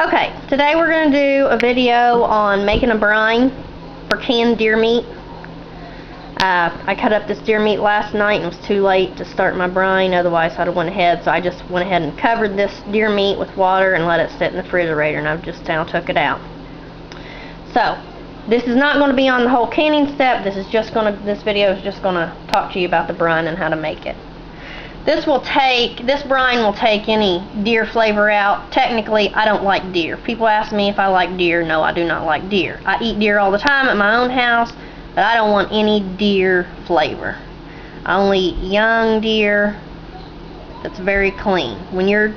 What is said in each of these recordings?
Okay, today we're going to do a video on making a brine for canned deer meat. I cut up this deer meat last night and it was too late to start my brine, otherwise I'd have went ahead, so I just went ahead and covered this deer meat with water and let it sit in the refrigerator, and I've just now took it out. So, this is not going to be on the whole canning step. This video is just going to talk to you about the brine and how to make it. This brine will take any deer flavor out. Technically, I don't like deer. People ask me if I like deer. No, I do not like deer. I eat deer all the time at my own house, but I don't want any deer flavor. I only eat young deer that's very clean. When you're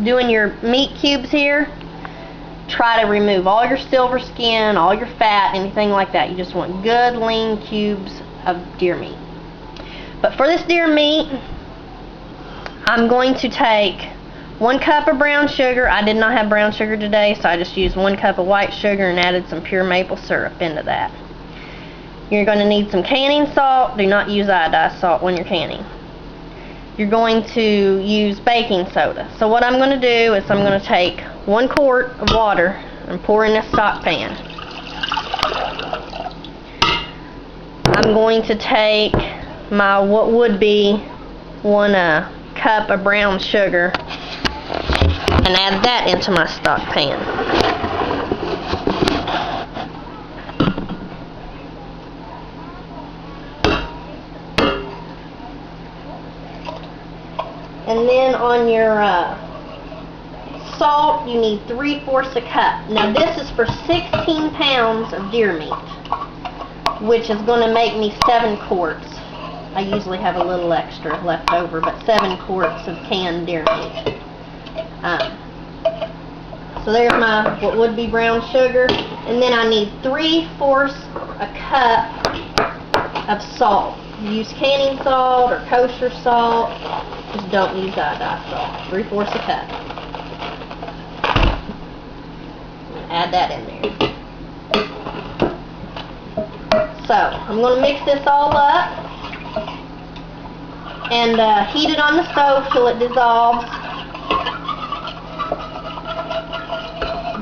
doing your meat cubes here, try to remove all your silver skin, all your fat, anything like that. You just want good, lean cubes of deer meat. But for this deer meat, I'm going to take 1 cup of brown sugar. I did not have brown sugar today, so I just used 1 cup of white sugar and added some pure maple syrup into that. You're going to need some canning salt. Do not use iodized salt when you're canning. You're going to use baking soda. So what I'm going to do is I'm going to take 1 quart of water and pour in this stock pan. I'm going to take my what would be 1 cup of brown sugar and add that into my stock pan. And then on your salt, you need 3/4 a cup. Now this is for 16 pounds of deer meat, which is going to make me 7 quarts. I usually have a little extra left over, but 7 quarts of canned deer meat. So there's my what would be brown sugar, and then I need 3/4 a cup of salt. Use canning salt or kosher salt. Just don't use iodized salt. 3/4 a cup. Add that in there. So I'm going to mix this all up and heat it on the stove till it dissolves.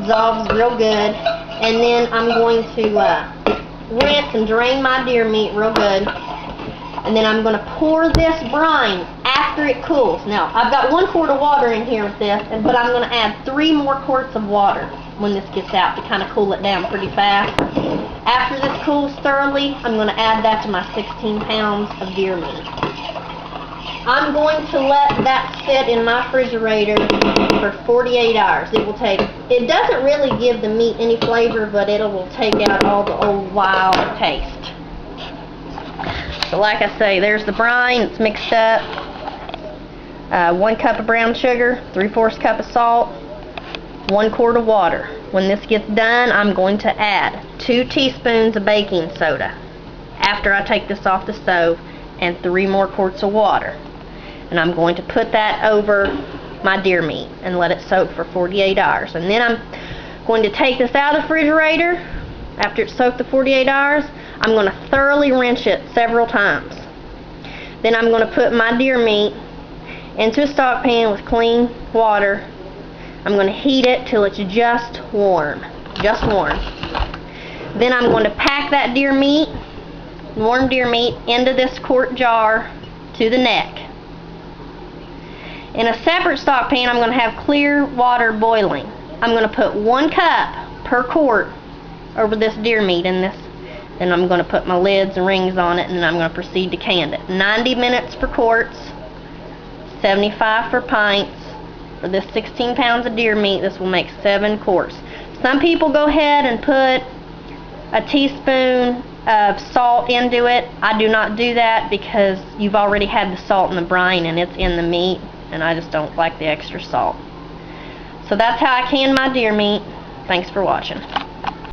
Dissolves real good. And then I'm going to rinse and drain my deer meat real good. And then I'm going to pour this brine after it cools. Now, I've got 1 quart of water in here with this, but I'm going to add 3 more quarts of water when this gets out to kind of cool it down pretty fast. After this cools thoroughly, I'm going to add that to my 16 pounds of deer meat. I'm going to let that sit in my refrigerator for 48 hours. It doesn't really give the meat any flavor, but it will take out all the old wild taste. So like I say, there's the brine. It's mixed up. 1 cup of brown sugar, 3/4 cup of salt, 1 quart of water. When this gets done, I'm going to add 2 teaspoons of baking soda after I take this off the stove, and 3 more quarts of water. And I'm going to put that over my deer meat and let it soak for 48 hours. And then I'm going to take this out of the refrigerator. After it's soaked the 48 hours, I'm going to thoroughly rinse it several times. Then I'm going to put my deer meat into a stock pan with clean water. I'm going to heat it till it's just warm. Just warm. Then I'm going to pack that deer meat, warm deer meat, into this quart jar to the neck. In a separate stock pan, I'm going to have clear water boiling. I'm going to put 1 cup per quart over this deer meat in this. Then I'm going to put my lids and rings on it, and then I'm going to proceed to can it. 90 minutes for quarts, 75 for pints. For this 16 pounds of deer meat, this will make 7 quarts. Some people go ahead and put a teaspoon of salt into it. I do not do that because you've already had the salt in the brine and it's in the meat, and I just don't like the extra salt. So that's how I can my deer meat. Thanks for watching.